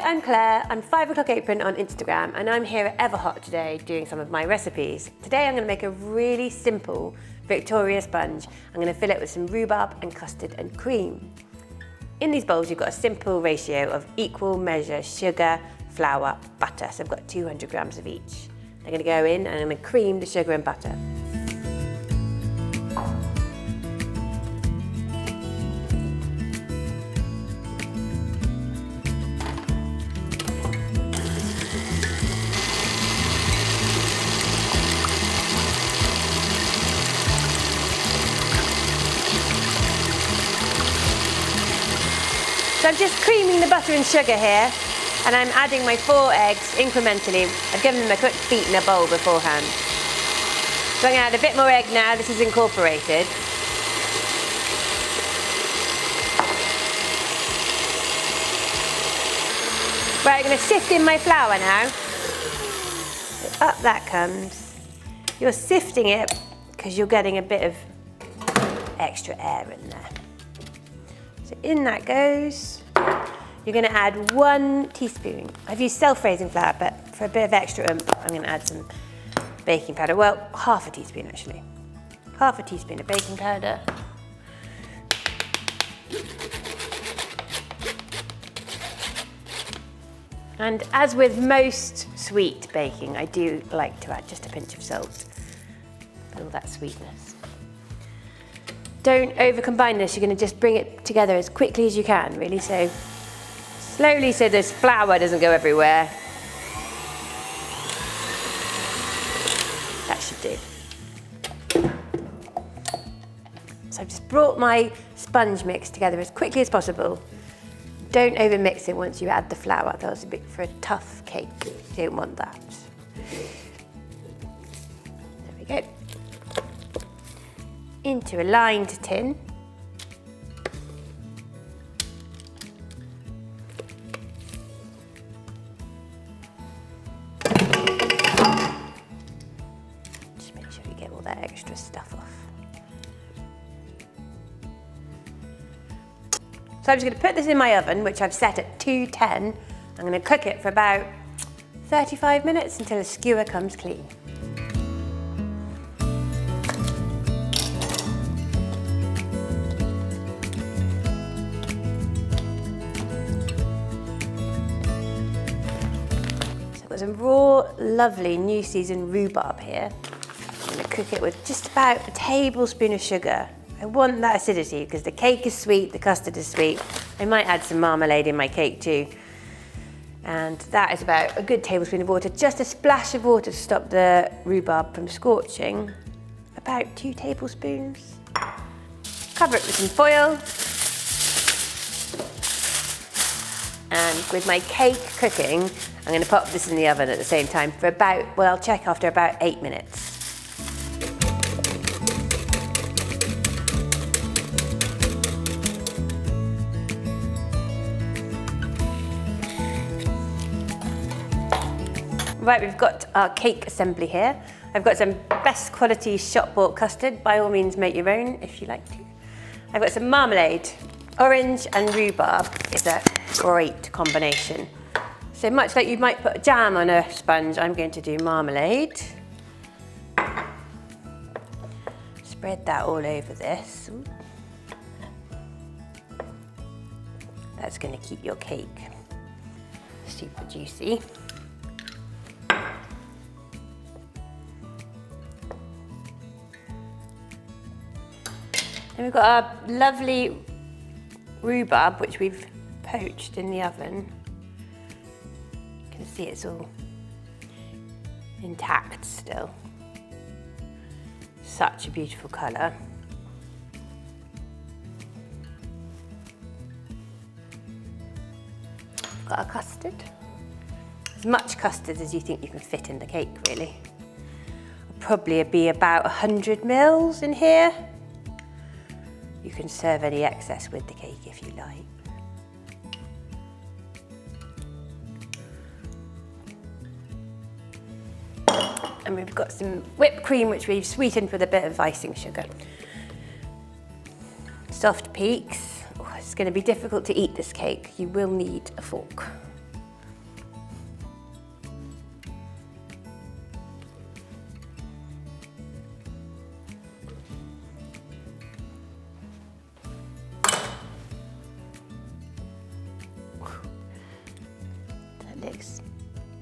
I'm Claire, I'm 5 o'clock apron on Instagram, and I'm here at Everhot today doing some of my recipes. Today I'm going to make a really simple Victoria sponge. I'm going to fill it with some rhubarb and custard and cream. In these bowls you've got a simple ratio of equal measure sugar, flour, butter. So I've got 200 grams of each. They're going to go in and I'm going to cream the sugar and butter. So I'm just creaming the butter and sugar here, and I'm adding my 4 eggs incrementally. I've given them a quick beat in a bowl beforehand. So I'm going to add a bit more egg now. This is incorporated. Right, I'm going to sift in my flour now. So up that comes. You're sifting it because you're getting a bit of extra air in there. So in that goes. You're going to add 1 teaspoon. I've used self-raising flour, but for a bit of extra oomph, I'm going to add some baking powder. Well, half a teaspoon actually. Half a teaspoon of baking powder. And as with most sweet baking, I do like to add just a pinch of salt for all that sweetness. Don't over combine this, you're going to just bring it together as quickly as you can, really, so slowly so this flour doesn't go everywhere. That should do. So I've just brought my sponge mix together as quickly as possible. Don't over mix it once you add the flour, that was a bit for a tough cake, you don't want that. There we go. Into a lined tin. Just make sure you get all that extra stuff off. So I'm just going to put this in my oven, which I've set at 210. I'm going to cook it for about 35 minutes until the skewer comes clean. Some raw, lovely new season rhubarb here. I'm going to cook it with just about a tablespoon of sugar. I want that acidity because the cake is sweet, the custard is sweet. I might add some marmalade in my cake too. And that is about a good tablespoon of water, just a splash of water to stop the rhubarb from scorching. About 2 tablespoons. Cover it with some foil. And with my cake cooking, I'm going to pop this in the oven at the same time for about, well, I'll check after about 8 minutes. Right, we've got our cake assembly here. I've got some best quality shop-bought custard. By all means, make your own if you like to. I've got some marmalade. Orange and rhubarb is a great combination. So much like you might put jam on a sponge, I'm going to do marmalade. Spread that all over this. That's going to keep your cake super juicy. And we've got our lovely rhubarb, which we've poached in the oven. You can see it's all intact still. Such a beautiful colour. We've got our custard. As much custard as you think you can fit in the cake, really. Probably be about 100 mils in here. You can serve any excess with the cake if you like. And we've got some whipped cream which we've sweetened with a bit of icing sugar. Soft peaks. Oh, it's going to be difficult to eat this cake. You will need a fork.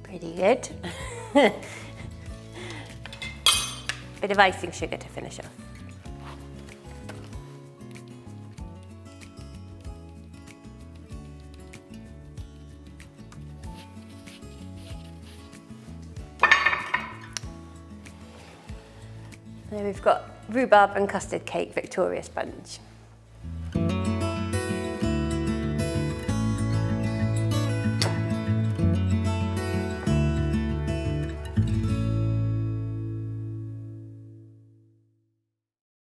Pretty good. Bit of icing sugar to finish off. There we've got rhubarb and custard cake Victoria sponge.